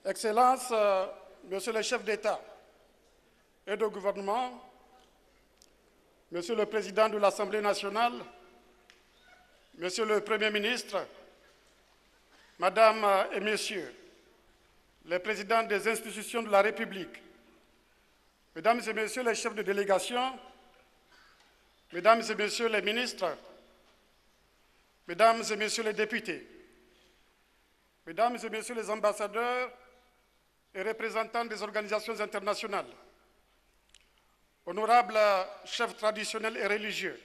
Excellences, Monsieur le chef d'État et de gouvernement, Monsieur le Président de l'Assemblée nationale, Monsieur le Premier ministre, Madame et Messieurs, les présidents des institutions de la République, Mesdames et Messieurs les chefs de délégation, Mesdames et Messieurs les ministres, Mesdames et Messieurs les députés, Mesdames et Messieurs les ambassadeurs et représentants des organisations internationales, honorables chefs traditionnels et religieux,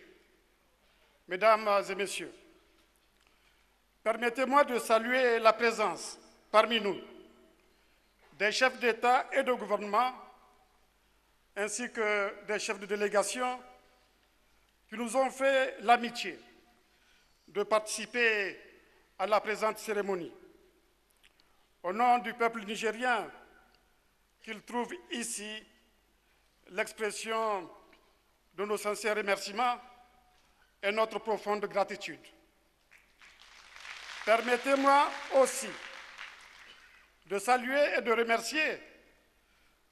Mesdames et Messieurs, permettez-moi de saluer la présence parmi nous des chefs d'État et de gouvernement ainsi que des chefs de délégation qui nous ont fait l'amitié de participer à la présente cérémonie. Au nom du peuple nigérien, qu'il trouve ici l'expression de nos sincères remerciements et notre profonde gratitude. Permettez-moi aussi de saluer et de remercier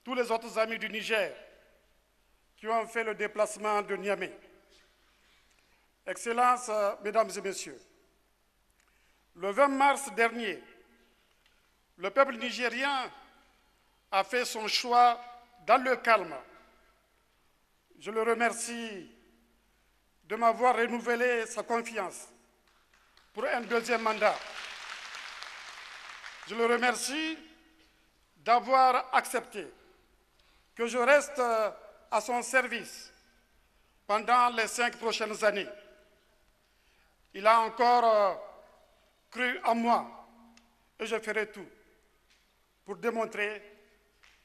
tous les autres amis du Niger qui ont fait le déplacement de Niamey. Excellences, Mesdames et Messieurs, le 20 mars dernier, le peuple nigérien a fait son choix dans le calme. Je le remercie de m'avoir renouvelé sa confiance pour un deuxième mandat. Je le remercie d'avoir accepté que je reste à son service pendant les 5 prochaines années. Il a encore cru en moi et je ferai tout pour démontrer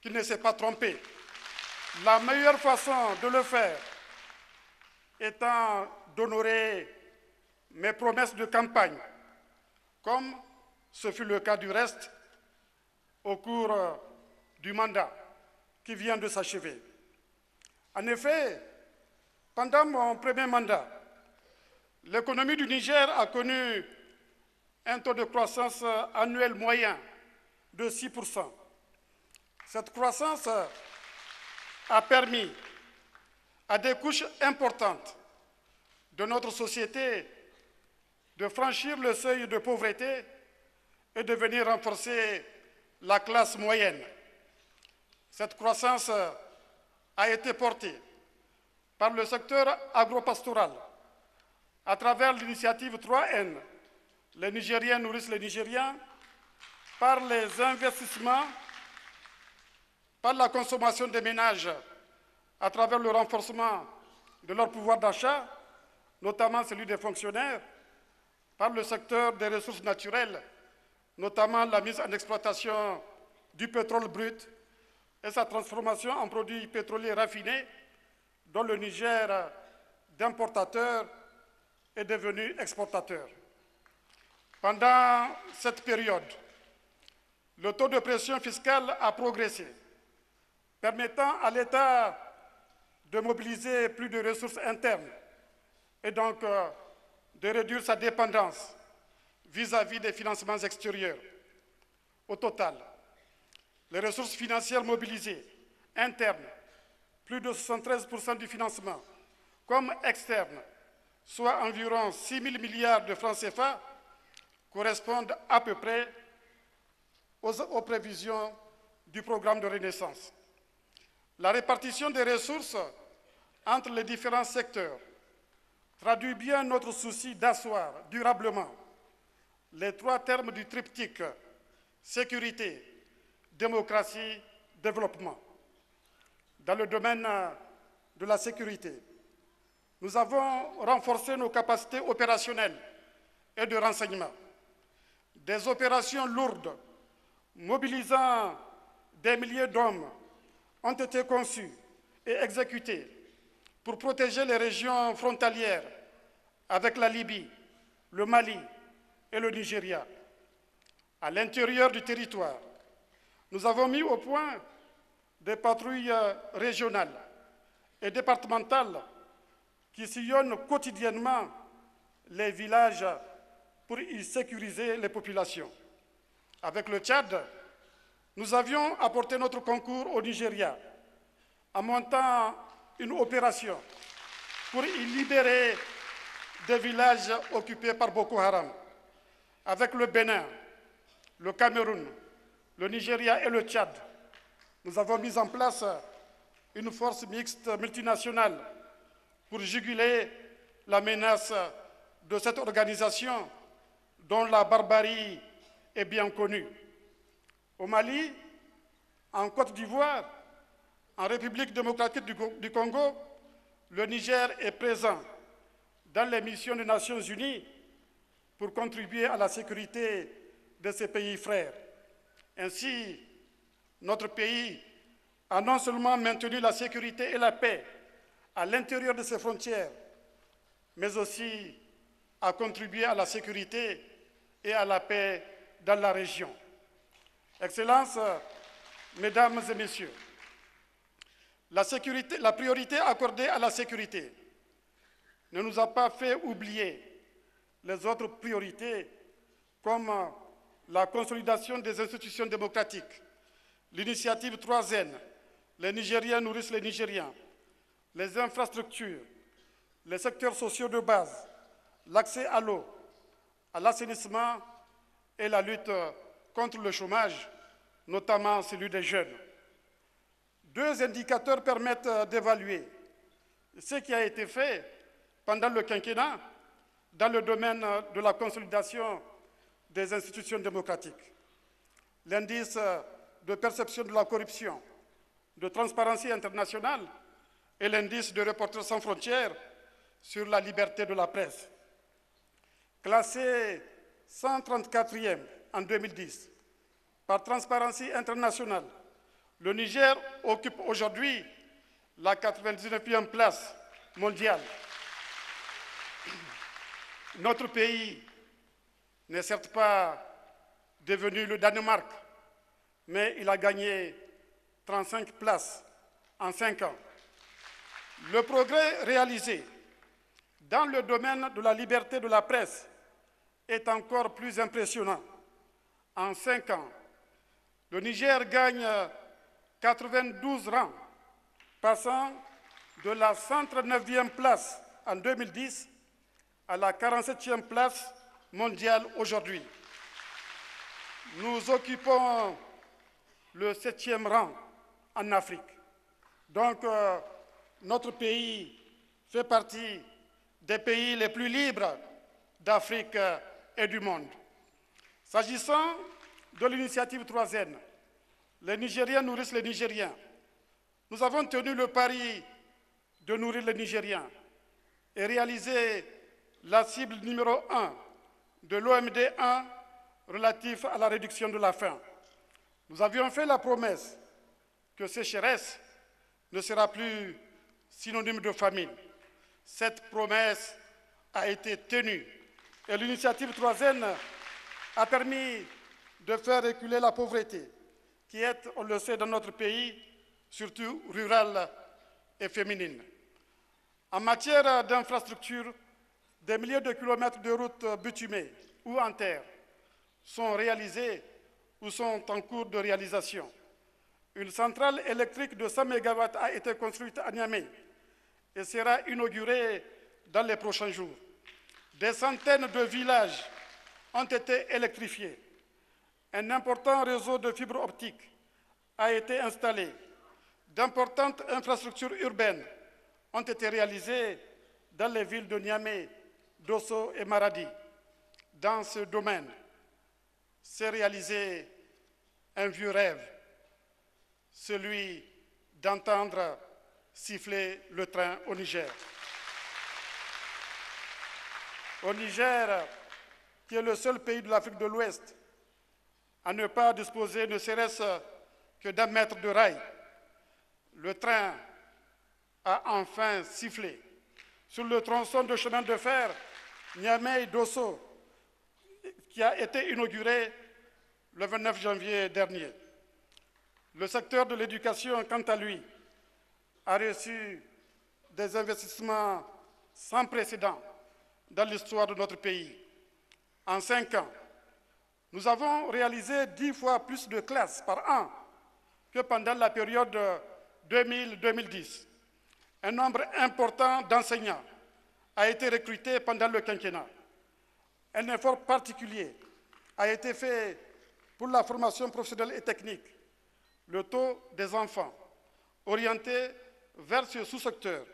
qu'il ne s'est pas trompé. La meilleure façon de le faire étant d'honorer mes promesses de campagne, comme ce fut le cas du reste au cours du mandat qui vient de s'achever. En effet, pendant mon premier mandat, l'économie du Niger a connu un taux de croissance annuel moyen de 6%. Cette croissance a permis à des couches importantes de notre société de franchir le seuil de pauvreté et de venir renforcer la classe moyenne. Cette croissance a été portée par le secteur agropastoral à travers l'initiative 3N, les Nigériens nourrissent les Nigériens, par les investissements, par la consommation des ménages à travers le renforcement de leur pouvoir d'achat, notamment celui des fonctionnaires, par le secteur des ressources naturelles, notamment la mise en exploitation du pétrole brut et sa transformation en produits pétroliers raffinés, dont le Niger, d'importateur, est devenu exportateur. Pendant cette période, le taux de pression fiscale a progressé, permettant à l'État de mobiliser plus de ressources internes et donc de réduire sa dépendance vis-à-vis des financements extérieurs. Au total, les ressources financières mobilisées internes, plus de 73% du financement, comme externes, soit environ 6 000 milliards de francs CFA, correspondent à peu près aux prévisions du programme de Renaissance. La répartition des ressources entre les différents secteurs traduit bien notre souci d'asseoir durablement les 3 termes du triptyque sécurité, démocratie, développement. Dans le domaine de la sécurité, nous avons renforcé nos capacités opérationnelles et de renseignement. Des opérations lourdes, mobilisant des milliers d'hommes, ont été conçues et exécutées pour protéger les régions frontalières avec la Libye, le Mali et le Nigeria. À l'intérieur du territoire, nous avons mis au point des patrouilles régionales et départementales qui sillonnent quotidiennement les villages pour y sécuriser les populations. Avec le Tchad, Nous avions apporté notre concours au Nigeria en montant une opération pour y libérer des villages occupés par Boko Haram. Avec le Bénin, le Cameroun, le Nigeria et le Tchad, nous avons mis en place une force mixte multinationale pour juguler la menace de cette organisation dont la barbarie est bien connue. Au Mali, en Côte d'Ivoire, en République démocratique du Congo, le Niger est présent dans les missions des Nations Unies pour contribuer à la sécurité de ces pays frères. Ainsi, notre pays a non seulement maintenu la sécurité et la paix à l'intérieur de ses frontières, mais aussi a contribué à la sécurité et à la paix dans la région. Excellences, Mesdames et Messieurs, la priorité accordée à la sécurité ne nous a pas fait oublier les autres priorités comme la consolidation des institutions démocratiques, l'initiative 3N, les Nigériens nourrissent les Nigériens, les infrastructures, les secteurs sociaux de base, l'accès à l'eau, à l'assainissement et la lutte contre le chômage, notamment celui des jeunes. Deux indicateurs permettent d'évaluer ce qui a été fait pendant le quinquennat dans le domaine de la consolidation des institutions démocratiques. L'indice de perception de la corruption, de Transparency International et l'indice de Reporters sans frontières sur la liberté de la presse. Classé 134e en 2010 par Transparency International, le Niger occupe aujourd'hui la 99e place mondiale. Notre pays n'est certes pas devenu le Danemark, mais il a gagné 35 places en 5 ans. Le progrès réalisé dans le domaine de la liberté de la presse est encore plus impressionnant. En 5 ans, le Niger gagne 92 rangs, passant de la 139e place en 2010 à la 47e place mondiale aujourd'hui. Nous occupons le 7e rang en Afrique. Donc, notre pays fait partie des pays les plus libres d'Afrique et du monde. S'agissant de l'initiative 3N, les Nigériens nourrissent les Nigériens. Nous avons tenu le pari de nourrir les Nigériens et réaliser la cible numéro 1 de l'OMD 1 relatif à la réduction de la faim. Nous avions fait la promesse que sécheresse ne sera plus synonyme de famine. Cette promesse a été tenue et l'initiative 3N a permis de faire reculer la pauvreté qui est, on le sait, dans notre pays, surtout rurale et féminine. En matière d'infrastructures, des milliers de kilomètres de routes bitumées ou en terre sont réalisés ou sont en cours de réalisation. Une centrale électrique de 100 MW a été construite à Niamey et sera inaugurée dans les prochains jours. Des centaines de villages ont été électrifiés. Un important réseau de fibres optiques a été installé. D'importantes infrastructures urbaines ont été réalisées dans les villes de Niamey, Dosso et Maradi. Dans ce domaine, s'est réalisé un vieux rêve, celui d'entendre siffler le train au Niger. Au Niger, qui est le seul pays de l'Afrique de l'Ouest à ne pas disposer ne serait-ce que d'un mètre de rail, le train a enfin sifflé sur le tronçon de chemin de fer Niamey-Dosso, qui a été inauguré le 29 janvier dernier. Le secteur de l'éducation, quant à lui, a reçu des investissements sans précédent dans l'histoire de notre pays. En 5 ans, Nous avons réalisé 10 fois plus de classes par an que pendant la période 2000-2010. Un nombre important d'enseignants a été recruté pendant le quinquennat. Un effort particulier a été fait pour la formation professionnelle et technique. Le taux des enfants orientés vers ce sous-secteur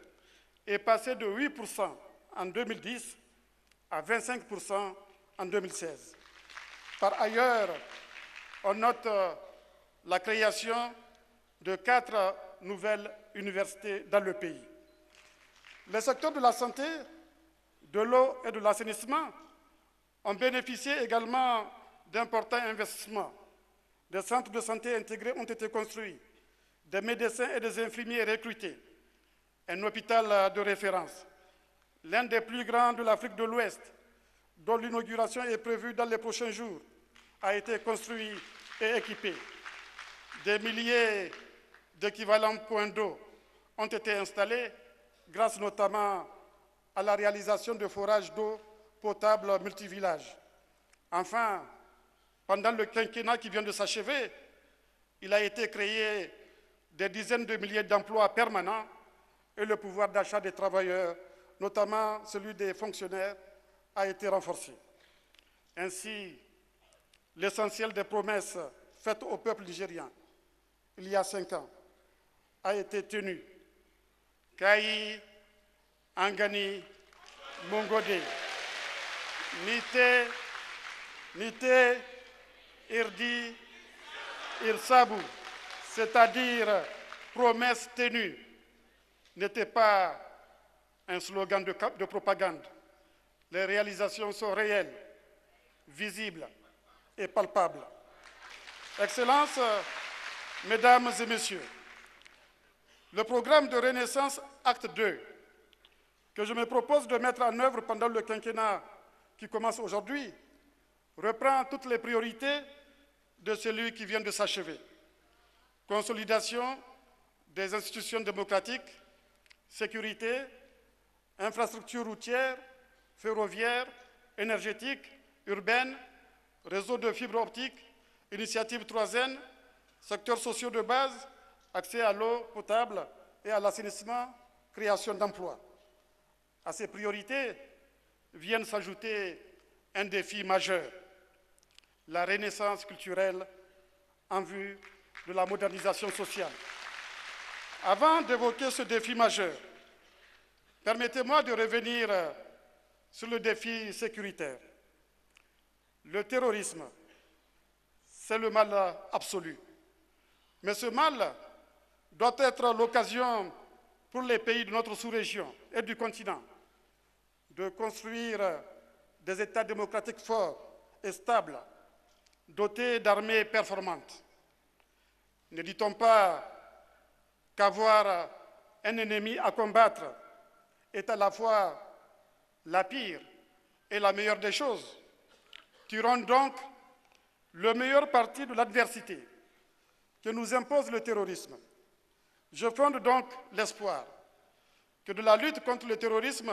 est passé de 8% en 2010 à 25% en 2016. Par ailleurs, on note la création de 4 nouvelles universités dans le pays. Les secteurs de la santé, de l'eau et de l'assainissement ont bénéficié également d'importants investissements. Des centres de santé intégrés ont été construits, des médecins et des infirmiers recrutés, un hôpital de référence, l'un des plus grands de l'Afrique de l'Ouest, dont l'inauguration est prévue dans les prochains jours, a été construit et équipé. Des milliers d'équivalents points d'eau ont été installés, grâce notamment à la réalisation de forages d'eau potable multivillages. Enfin, pendant le quinquennat qui vient de s'achever, il a été créé des dizaines de milliers d'emplois permanents et le pouvoir d'achat des travailleurs, notamment celui des fonctionnaires, a été renforcé. Ainsi, l'essentiel des promesses faites au peuple nigérien il y a 5 ans a été tenu. Kayi, Angani, Mongode, Nite, Irdi, Irsabu, c'est-à-dire promesse tenue, n'était pas un slogan de propagande. Les réalisations sont réelles, visibles et palpables. Excellences, Mesdames et Messieurs, le programme de Renaissance Acte 2, que je me propose de mettre en œuvre pendant le quinquennat qui commence aujourd'hui, reprend toutes les priorités de celui qui vient de s'achever. Consolidation des institutions démocratiques, sécurité, infrastructures routières, ferroviaires, énergétiques, urbaines, réseaux de fibres optiques, initiatives 3N, secteurs sociaux de base, accès à l'eau potable et à l'assainissement, création d'emplois. À ces priorités viennent s'ajouter un défi majeur, la renaissance culturelle en vue de la modernisation sociale. Avant d'évoquer ce défi majeur, permettez-moi de revenir sur le défi sécuritaire. Le terrorisme, c'est le mal absolu. Mais ce mal doit être l'occasion pour les pays de notre sous-région et du continent de construire des États démocratiques forts et stables, dotés d'armées performantes. Ne dit-on pas qu'avoir un ennemi à combattre est à la fois la pire et la meilleure des choses? Tirons donc le meilleur parti de l'adversité que nous impose le terrorisme. Je fonde donc l'espoir que de la lutte contre le terrorisme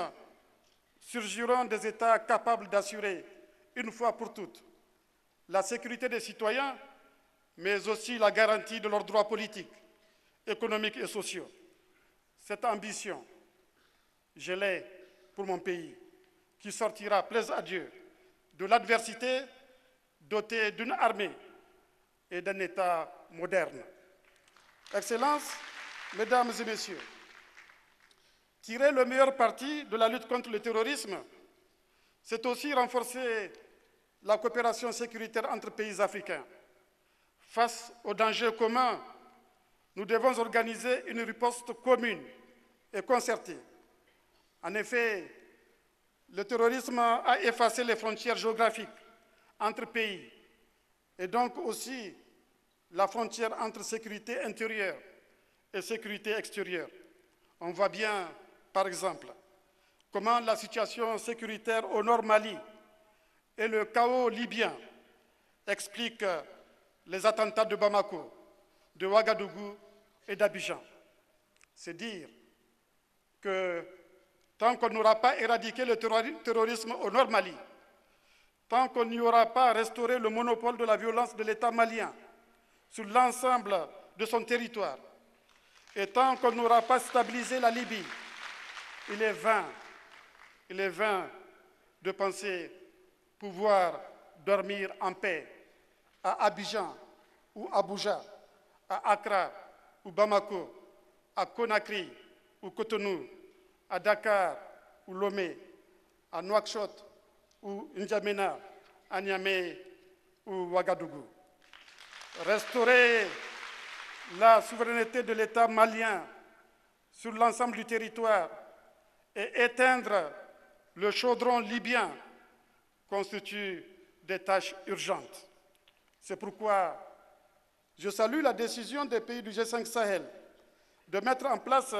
surgiront des États capables d'assurer, une fois pour toutes, la sécurité des citoyens, mais aussi la garantie de leurs droits politiques, économiques et sociaux. Cette ambition, je l'ai pour mon pays, qui sortira, plaise à Dieu, de l'adversité, doté d'une armée et d'un État moderne. Excellences, Mesdames et Messieurs, tirer le meilleur parti de la lutte contre le terrorisme, c'est aussi renforcer la coopération sécuritaire entre pays africains. Face aux dangers communs, nous devons organiser une riposte commune et concertée. En effet, le terrorisme a effacé les frontières géographiques entre pays et donc aussi la frontière entre sécurité intérieure et sécurité extérieure. On voit bien, par exemple, comment la situation sécuritaire au nord Mali et le chaos libyen expliquent les attentats de Bamako, de Ouagadougou et d'Abidjan. C'est dire que tant qu'on n'aura pas éradiqué le terrorisme au nord Mali, tant qu'on n'y aura pas restauré le monopole de la violence de l'État malien sur l'ensemble de son territoire, et tant qu'on n'aura pas stabilisé la Libye, il est vain de penser pouvoir dormir en paix à Abidjan ou Abuja, à Accra ou Bamako, à Conakry ou Cotonou, à Dakar ou Lomé, à Nouakchott ou N'Djamena, à Niamey ou Ouagadougou. Restaurer la souveraineté de l'État malien sur l'ensemble du territoire et éteindre le chaudron libyen constitue des tâches urgentes. C'est pourquoi je salue la décision des pays du G5 Sahel de mettre en place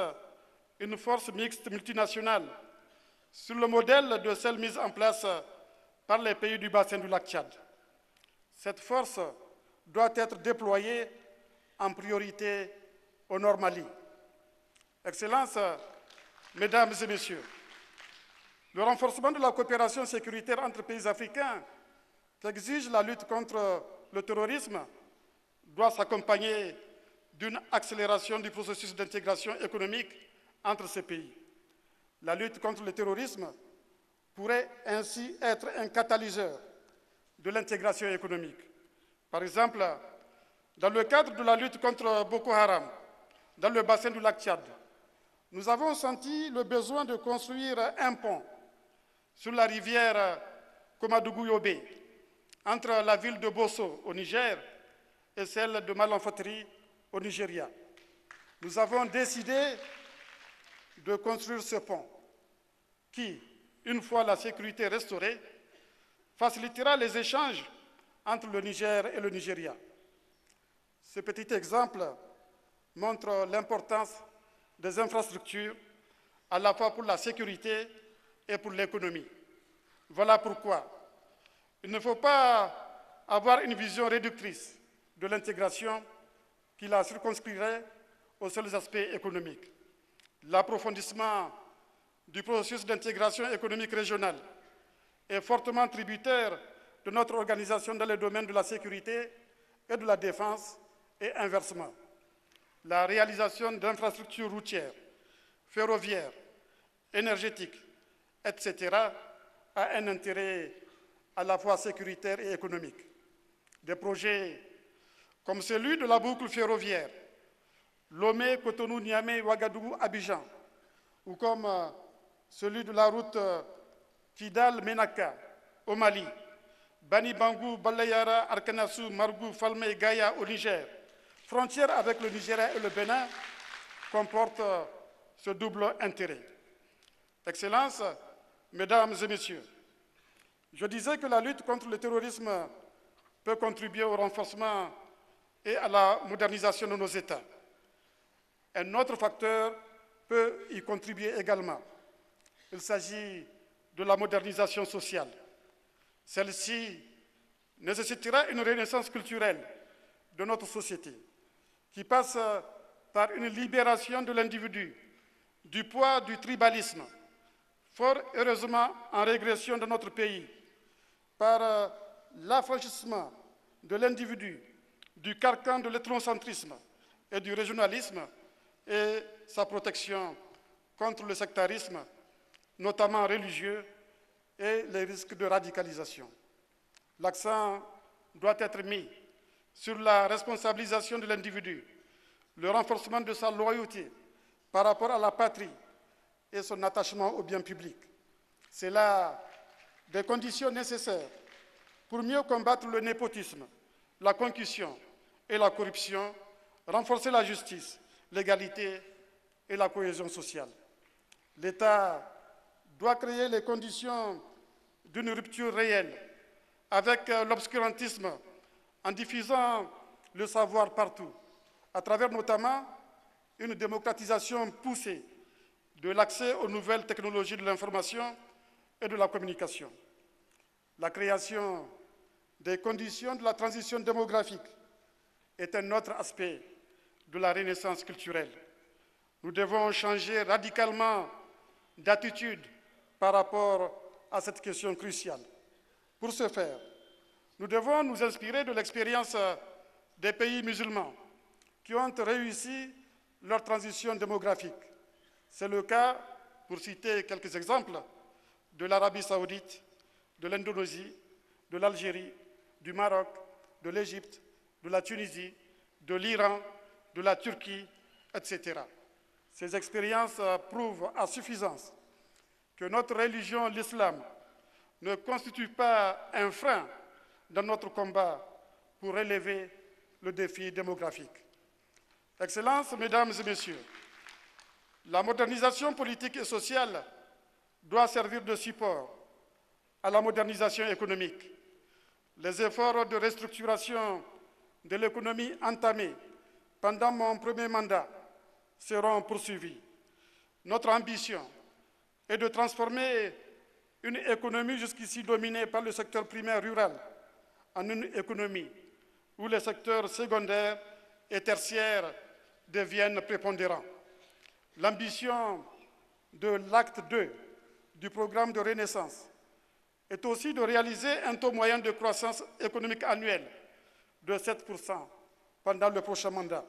une force mixte multinationale sur le modèle de celle mise en place par les pays du bassin du lac Tchad. Cette force doit être déployée en priorité au Nord Mali. Excellences, Mesdames et Messieurs, le renforcement de la coopération sécuritaire entre pays africains qu'exige la lutte contre le terrorisme doit s'accompagner d'une accélération du processus d'intégration économique entre ces pays. La lutte contre le terrorisme pourrait ainsi être un catalyseur de l'intégration économique. Par exemple, dans le cadre de la lutte contre Boko Haram, dans le bassin du lac Tchad, nous avons senti le besoin de construire un pont sur la rivière Komadougou-Yobé, entre la ville de Bosso au Niger et celle de Malanfatri au Nigeria. Nous avons décidé de construire ce pont qui, une fois la sécurité restaurée, facilitera les échanges entre le Niger et le Nigeria. Ce petit exemple montre l'importance des infrastructures à la fois pour la sécurité et pour l'économie. Voilà pourquoi il ne faut pas avoir une vision réductrice de l'intégration qui la circonscrirait aux seuls aspects économiques. L'approfondissement du processus d'intégration économique régionale est fortement tributaire de notre organisation dans les domaines de la sécurité et de la défense et inversement. La réalisation d'infrastructures routières, ferroviaires, énergétiques, etc. a un intérêt à la fois sécuritaire et économique. Des projets comme celui de la boucle ferroviaire Lomé, Cotonou, Niamey, Ouagadougou, Abidjan, ou comme celui de la route Kidal-Menaka au Mali, Bani Bangou, Balayara, Arkanassou, Margou, Falmey, Gaïa au Niger, frontière avec le Nigeria et le Bénin, comportent ce double intérêt. Excellences, Mesdames et Messieurs, je disais que la lutte contre le terrorisme peut contribuer au renforcement et à la modernisation de nos États. Un autre facteur peut y contribuer également. Il s'agit de la modernisation sociale. Celle-ci nécessitera une renaissance culturelle de notre société qui passe par une libération de l'individu du poids du tribalisme, fort heureusement en régression dans notre pays, par l'affranchissement de l'individu du carcan de l'ethnocentrisme et du régionalisme et sa protection contre le sectarisme, notamment religieux, et les risques de radicalisation. L'accent doit être mis sur la responsabilisation de l'individu, le renforcement de sa loyauté par rapport à la patrie et son attachement au bien public. C'est là des conditions nécessaires pour mieux combattre le népotisme, la concussion et la corruption, renforcer la justice, l'égalité et la cohésion sociale. L'État doit créer les conditions d'une rupture réelle avec l'obscurantisme en diffusant le savoir partout, à travers notamment une démocratisation poussée de l'accès aux nouvelles technologies de l'information et de la communication. La création des conditions de la transition démographique est un autre aspect de la renaissance culturelle. Nous devons changer radicalement d'attitude par rapport à cette question cruciale. Pour ce faire, nous devons nous inspirer de l'expérience des pays musulmans qui ont réussi leur transition démographique. C'est le cas, pour citer quelques exemples, de l'Arabie saoudite, de l'Indonésie, de l'Algérie, du Maroc, de l'Égypte, de la Tunisie, de l'Iran, de la Turquie, etc. Ces expériences prouvent à suffisance que notre religion, l'islam, ne constitue pas un frein dans notre combat pour relever le défi démographique. Excellences, Mesdames et Messieurs, la modernisation politique et sociale doit servir de support à la modernisation économique. Les efforts de restructuration de l'économie entamés pendant mon premier mandat seront poursuivis. Notre ambition est de transformer une économie jusqu'ici dominée par le secteur primaire rural en une économie où les secteurs secondaires et tertiaires deviennent prépondérants. L'ambition de l'acte 2 du programme de Renaissance est aussi de réaliser un taux moyen de croissance économique annuelle de 7% pendant le prochain mandat.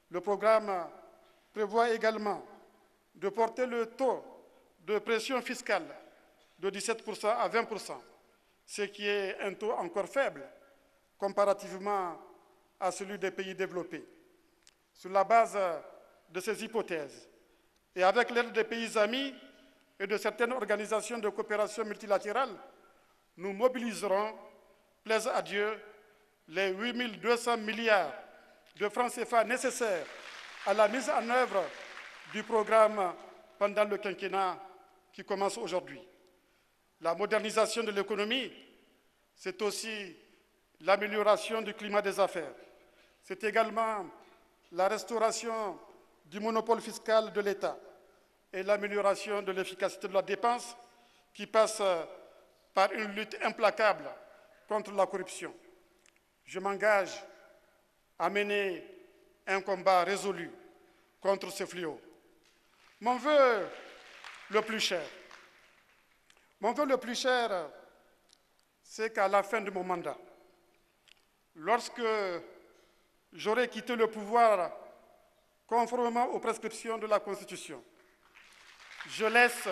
Le programme prévoit également de porter le taux de pression fiscale de 17% à 20%, ce qui est un taux encore faible comparativement à celui des pays développés. Sur la base de ces hypothèses, et avec l'aide des pays amis et de certaines organisations de coopération multilatérale, nous mobiliserons, plaise à Dieu, les 8 200 milliards de francs CFA nécessaires à la mise en œuvre du programme pendant le quinquennat qui commence aujourd'hui. La modernisation de l'économie, c'est aussi l'amélioration du climat des affaires. C'est également la restauration du monopole fiscal de l'État et l'amélioration de l'efficacité de la dépense qui passe par une lutte implacable contre la corruption. Je m'engage à mener un combat résolu contre ce fléau. Mon vœu le plus cher, c'est qu'à la fin de mon mandat, lorsque j'aurai quitté le pouvoir conformément aux prescriptions de la Constitution, je laisse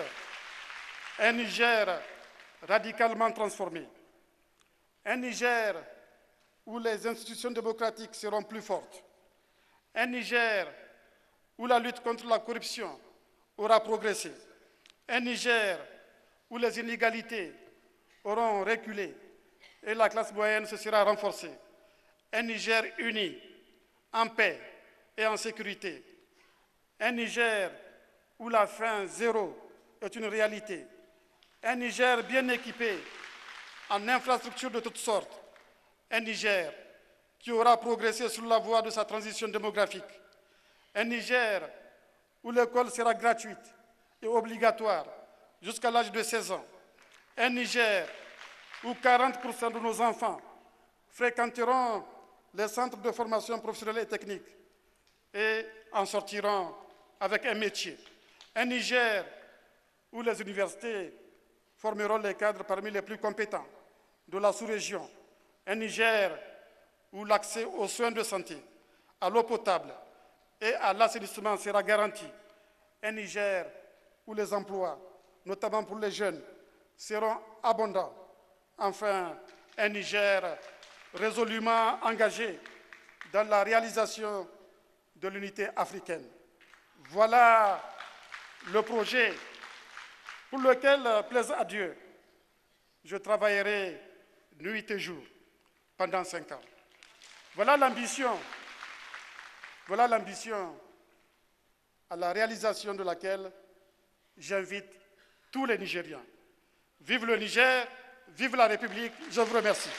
un Niger radicalement transformé, un Niger où les institutions démocratiques seront plus fortes, un Niger où la lutte contre la corruption aura progressé, un Niger où les inégalités auront reculé et la classe moyenne se sera renforcée, un Niger uni, en paix et en sécurité, un Niger où la faim zéro est une réalité, un Niger bien équipé en infrastructures de toutes sortes, un Niger qui aura progressé sur la voie de sa transition démographique, un Niger où l'école sera gratuite et obligatoire jusqu'à l'âge de 16 ans, un Niger où 40% de nos enfants fréquenteront les centres de formation professionnelle et technique et en sortiront avec un métier, un Niger où les universités formeront les cadres parmi les plus compétents de la sous-région, un Niger où l'accès aux soins de santé, à l'eau potable et à l'assainissement sera garanti, un Niger où les emplois, notamment pour les jeunes, seront abondants, enfin un Niger résolument engagé dans la réalisation de l'unité africaine. Voilà le projet pour lequel, plaise à Dieu, je travaillerai nuit et jour pendant 5 ans. Voilà l'ambition à la réalisation de laquelle j'invite tous les Nigériens. Vive le Niger, vive la République, je vous remercie.